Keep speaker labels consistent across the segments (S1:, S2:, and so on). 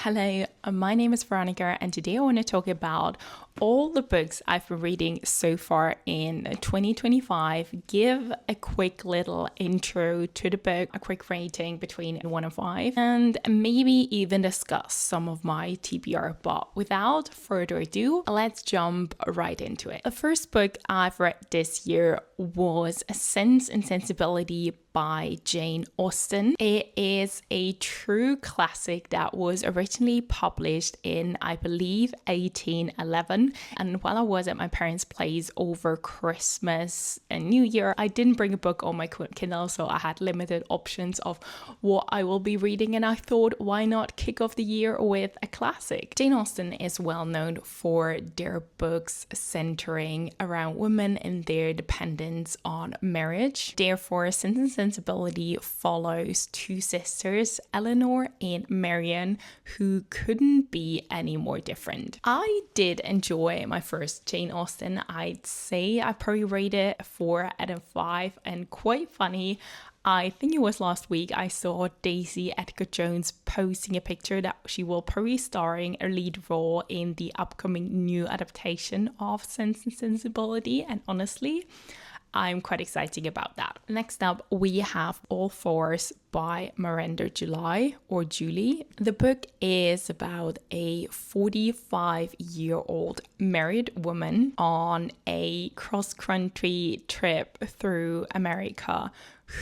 S1: Hello, my name is Veronica and today I want to talk about all the books I've been reading so far in 2025, give a quick little intro to the book, a quick rating between 1 and 5, and maybe even discuss some of my TBR. But without further ado, let's jump right into it. The first book I've read this year was Sense and Sensibility by Jane Austen. It is a true classic that was originally published in, I believe, 1811. And while I was at my parents' place over Christmas and New Year, I didn't bring a book on my Kindle, so I had limited options of what I will be reading. And I thought, why not kick off the year with a classic? Jane Austen is well known for their books centering around women and their dependence on marriage. Therefore, Sense and Sensibility follows two sisters, Eleanor and Marian, who couldn't be any more different. I did enjoy my first Jane Austen. I'd say I probably rated it 4 out of 5, and quite funny, I think it was last week I saw Daisy Edgar Jones posting a picture that she will probably starring a lead role in the upcoming new adaptation of Sense and Sensibility, and honestly, I'm quite excited about that. Next up, we have All Fours by Miranda Julie. The book is about a 45-year-old married woman on a cross-country trip through America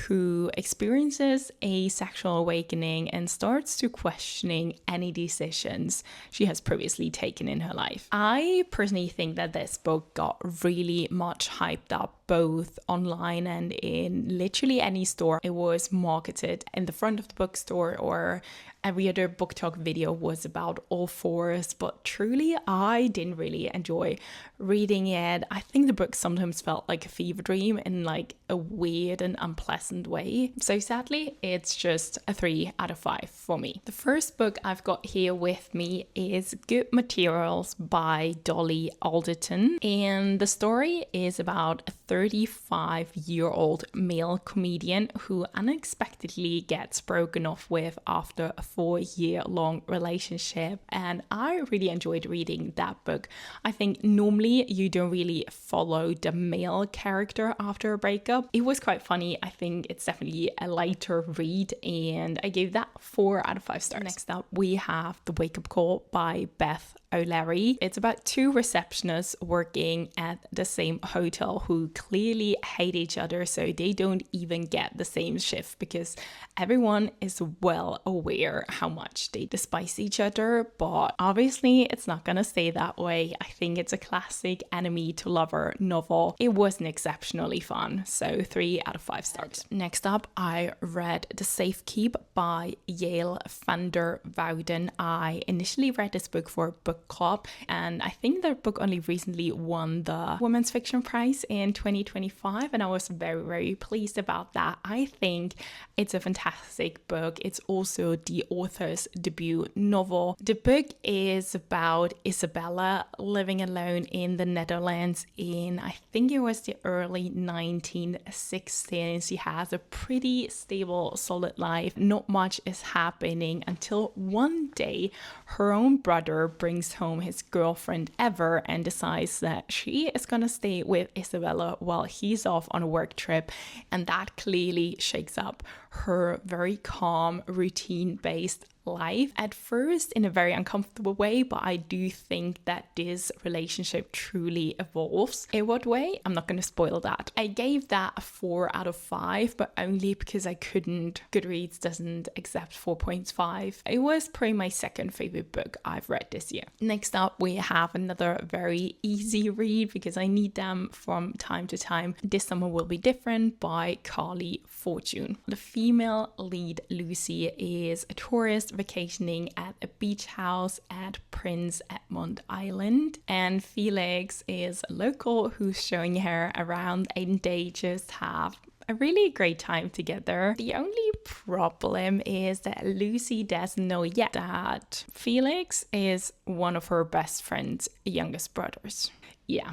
S1: who experiences a sexual awakening and starts to questioning any decisions she has previously taken in her life. I personally think that this book got really much hyped up both online and in literally any store. It was marketed in the front of the bookstore, or every other book talk video was about All Fours, but truly I didn't really enjoy reading it. I think the book sometimes felt like a fever dream in like a weird and unpleasant way. So sadly, it's just a 3 out of 5 for me. The first book I've got here with me is Good Materials by Dolly Alderton, and the story is about a 35-year-old male comedian who unexpectedly gets broken off with after a 4-year-long relationship, and I really enjoyed reading that book. I think normally you don't really follow the male character after a breakup. It was quite funny. I think it's definitely a lighter read, and I gave that 4 out of 5 stars. Next up, we have The Wake Up Call by Beth O'Leary. It's about two receptionists working at the same hotel who clearly hate each other, so they don't even get the same shift because everyone is well aware how much they despise each other, but obviously it's not gonna stay that way. I think it's a classic enemy to lover novel. It wasn't exceptionally fun, so 3 out of 5 stars. Next up, I read The Safekeep by Yael van der Wouden. I initially read this book for a book club, and I think that book only recently won the Women's Fiction Prize in 2025, and I was very, very pleased about that. I think it's a fantastic book. It's also the author's debut novel. The book is about Isabella living alone in the Netherlands in, I think it was the early 1960s. She has a pretty stable, solid life. Not much is happening until one day her own brother brings home his girlfriend ever and decides that she is gonna stay with Isabella while he's off on a work trip, and that clearly shakes up her very calm, routine-based life at first in a very uncomfortable way, but I do think that this relationship truly evolves. In what way? I'm not going to spoil that. I gave that a 4 out of 5, but only because I couldn't. Goodreads doesn't accept 4.5. It was probably my second favorite book I've read this year. Next up, we have another very easy read because I need them from time to time. This Summer Will Be Different by Carley Fortune. The female lead, Lucy, is a tourist vacationing at a beach house at Prince Edmund Island, and Felix is a local who's showing her around, and they just have a really great time together. The only problem is that Lucy doesn't know yet that Felix is one of her best friend's youngest brothers. Yeah.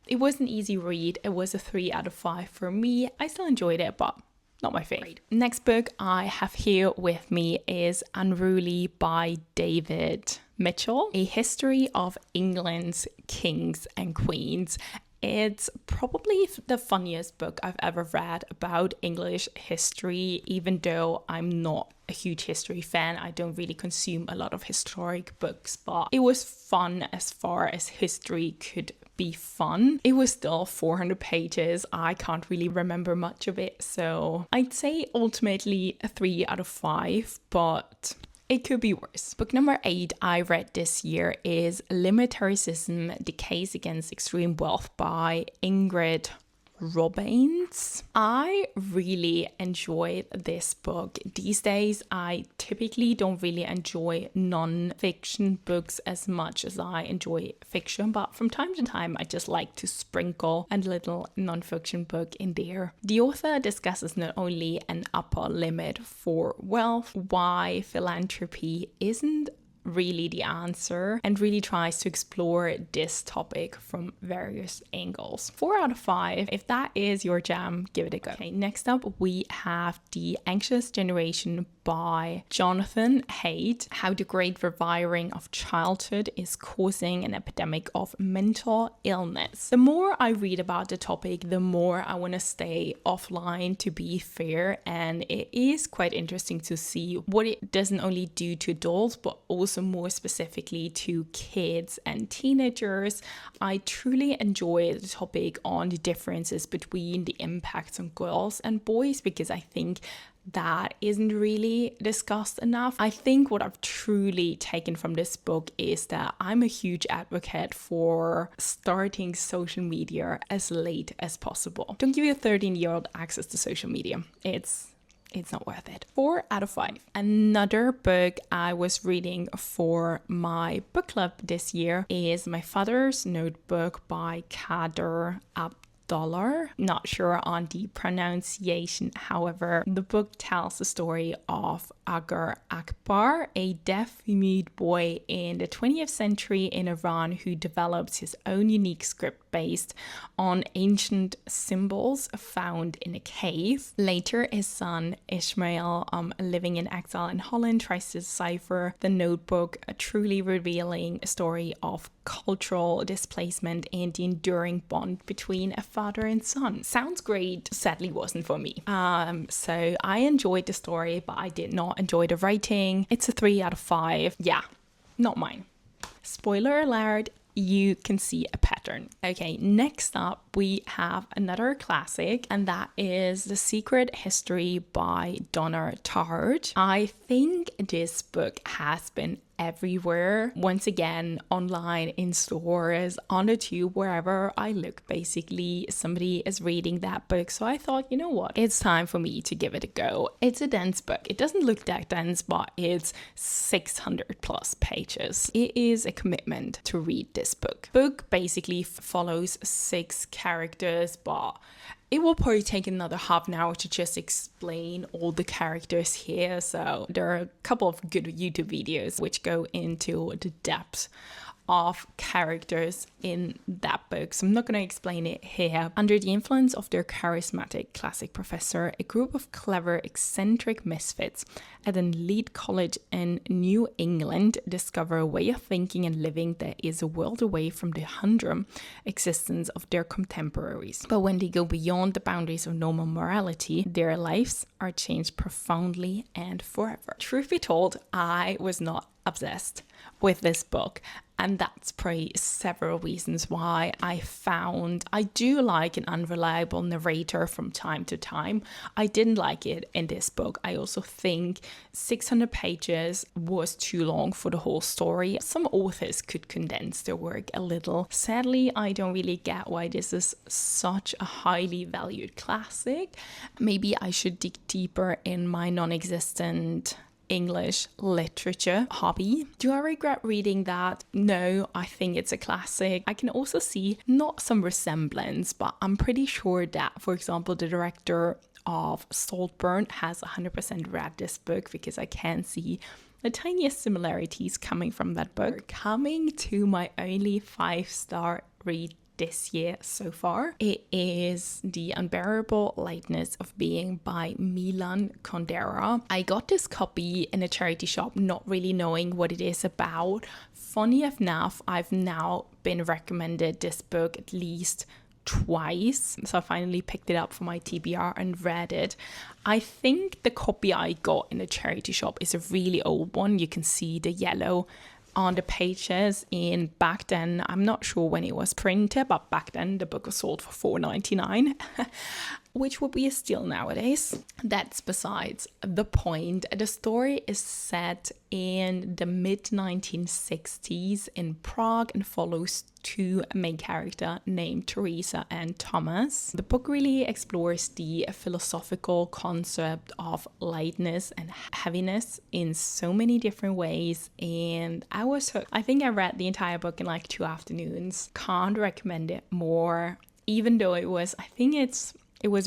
S1: It was an easy read. It was a 3 out of 5 for me. I still enjoyed it, but not my favorite. Next book I have here with me is Unruly by Davit Mitchell, A History of England's Kings and Queens. It's probably the funniest book I've ever read about English history, even though I'm not a huge history fan. I don't really consume a lot of historic books, but it was fun as far as history could be fun. It was still 400 pages. I can't really remember much of it, so I'd say ultimately a 3 out of 5, but it could be worse. Book number 8 I read this year is Limitarism, The Case Against Extreme Wealth by Ingrid Robeyns. I really enjoyed this book. These days, I typically don't really enjoy non-fiction books as much as I enjoy fiction, but from time to time, I just like to sprinkle a little non-fiction book in there. The author discusses not only an upper limit for wealth, why philanthropy isn't really the answer, and really tries to explore this topic from various angles. 4 out of 5. If that is your jam, give it a go. Okay, next up we have The Anxious Generation by Jonathan Haidt, How the Great Rewiring of Childhood is Causing an Epidemic of Mental Illness. The more I read about the topic, the more I want to stay offline, to be fair, and it is quite interesting to see what it doesn't only do to adults, but also more specifically to kids and teenagers. I truly enjoy the topic on the differences between the impacts on girls and boys, because I think that isn't really discussed enough. I think what I've truly taken from this book is that I'm a huge advocate for starting social media as late as possible. Don't give your 13-year-old access to social media. It's not worth it. 4 out of 5. Another book I was reading for my book club this year is My Father's Notebook by Kader Abdolah. Not sure on the pronunciation. However, the book tells the story of Agar Akbar, a deaf-mute boy in the 20th century in Iran who develops his own unique script based on ancient symbols found in a cave. Later, his son Ishmael, living in exile in Holland, tries to decipher the notebook, a truly revealing story of cultural displacement and the enduring bond between a father and son. Sounds great, sadly wasn't for me. So I enjoyed the story, but I did not enjoy the writing. It's a 3 out of 5. Yeah, not mine. Spoiler alert, you can see a pattern. Okay, next up we have another classic, and that is The Secret History by Donna Tartt. I think this book has been everywhere, once again, online, in stores, on the tube, wherever I look. Basically, somebody is reading that book, so I thought, you know what, it's time for me to give it a go. It's a dense book. It doesn't look that dense, but it's 600 plus pages. It is a commitment to read this book. Book basically follows 6 characters, but it will probably take another half an hour to just explain all the characters here. So there are a couple of good YouTube videos which go into the depth of characters in that book, so I'm not going to explain it here. Under the influence of their charismatic classic professor, a group of clever, eccentric misfits at an elite college in New England discover a way of thinking and living that is a world away from the humdrum existence of their contemporaries. But when they go beyond the boundaries of normal morality, their lives are changed profoundly and forever. Truth be told, I was not obsessed with this book, and that's probably several reasons why. I do like an unreliable narrator from time to time. I didn't like it in this book. I also think 600 pages was too long for the whole story. Some authors could condense their work a little. Sadly, I don't really get why this is such a highly valued classic. Maybe I should dig deeper in my non-existent English literature hobby. Do I regret reading that? No, I think it's a classic. I can also see not some resemblance, but I'm pretty sure that, for example, the director of Saltburn has 100% read this book, because I can see the tiniest similarities coming from that book. Coming to my only 5-star read this year so far. It is The Unbearable Lightness of Being by Milan Kundera. I got this copy in a charity shop, not really knowing what it is about. Funny enough, I've now been recommended this book at least twice, so I finally picked it up for my TBR and read it. I think the copy I got in the charity shop is a really old one. You can see the yellow on the pages, and back then, I'm not sure when it was printed, but back then the book was sold for $4.99, which would be a steal nowadays. That's besides the point. The story is set in the mid-1960s in Prague and follows two main characters named Teresa and Thomas. The book really explores the philosophical concept of lightness and heaviness in so many different ways, and I was hooked. I think I read the entire book in like 2 afternoons. Can't recommend it more, even though it was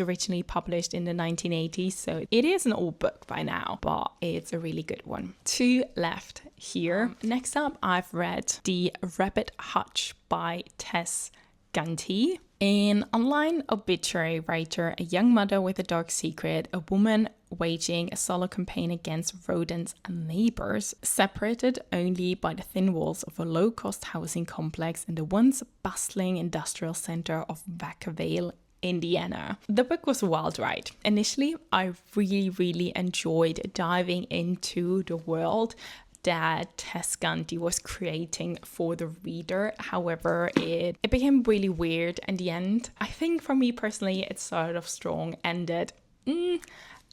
S1: originally published in the 1980s, so it is an old book by now, but it's a really good one. 2 left here. Next up, I've read The Rabbit Hutch by Tess Gunty. An online obituary writer, a young mother with a dark secret, a woman waging a solo campaign against rodents and neighbors, separated only by the thin walls of a low-cost housing complex in the once bustling industrial center of Vacaville, Indiana. The book was a wild ride. Initially, I really enjoyed diving into the world that Tess Gunty was creating for the reader. However, it became really weird in the end. I think for me personally, it started off strong, ended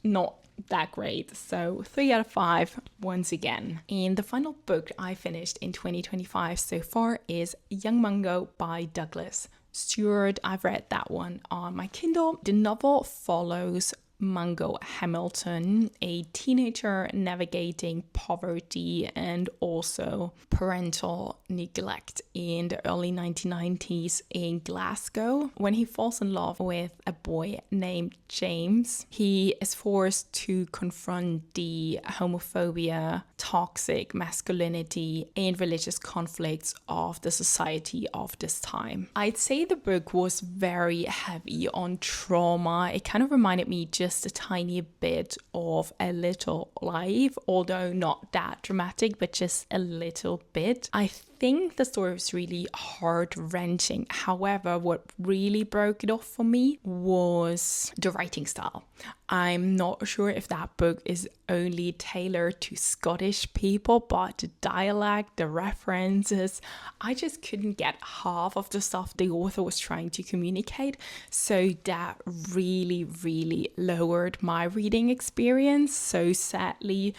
S1: not that great. So 3 out of 5 once again. And the final book I finished in 2025 so far is Young Mungo by Douglas Stuart. I've read that one on my Kindle. The novel follows Mungo Hamilton, a teenager navigating poverty and also parental neglect in the early 1990s in Glasgow. When he falls in love with a boy named James, he is forced to confront the homophobia, toxic masculinity, and religious conflicts of the society of this time. I'd say the book was very heavy on trauma. It kind of reminded me just a tiny bit of A Little Life, although not that dramatic, but just a little bit. I think the story was really heart-wrenching. However, what really broke it off for me was the writing style. I'm not sure if that book is only tailored to Scottish people, but the dialect, the references, I just couldn't get half of the stuff the author was trying to communicate. So that really lowered my reading experience. So sadly,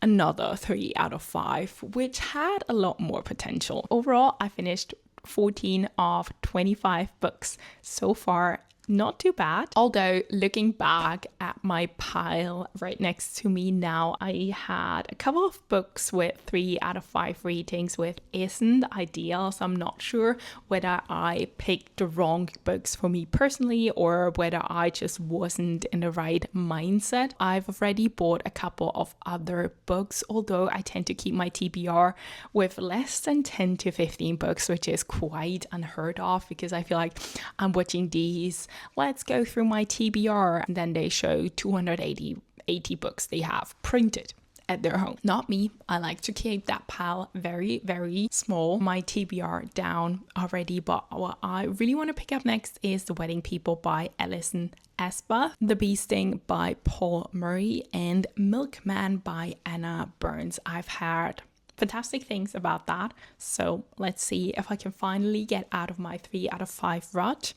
S1: another 3 out of 5, which had a lot more potential. Overall, I finished 14 of 25 books so far. Not too bad. Although looking back at my pile right next to me now, I had a couple of books with 3 out of 5 ratings, which isn't ideal. So I'm not sure whether I picked the wrong books for me personally or whether I just wasn't in the right mindset. I've already bought a couple of other books, although I tend to keep my TBR with less than 10 to 15 books, which is quite unheard of because I feel like I'm watching these. Let's go through my TBR, and then they show 280 books they have printed at their home. Not me. I like to keep that pile very small. My TBR down already, but what I really want to pick up next is The Wedding People by Alison Aspath, The Bee Sting by Paul Murray, and Milkman by Anna Burns. I've heard fantastic things about that, so let's see if I can finally get out of my 3 out of 5 rut.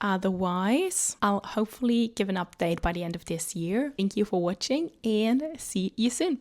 S1: Otherwise, I'll hopefully give an update by the end of this year. Thank you for watching and see you soon.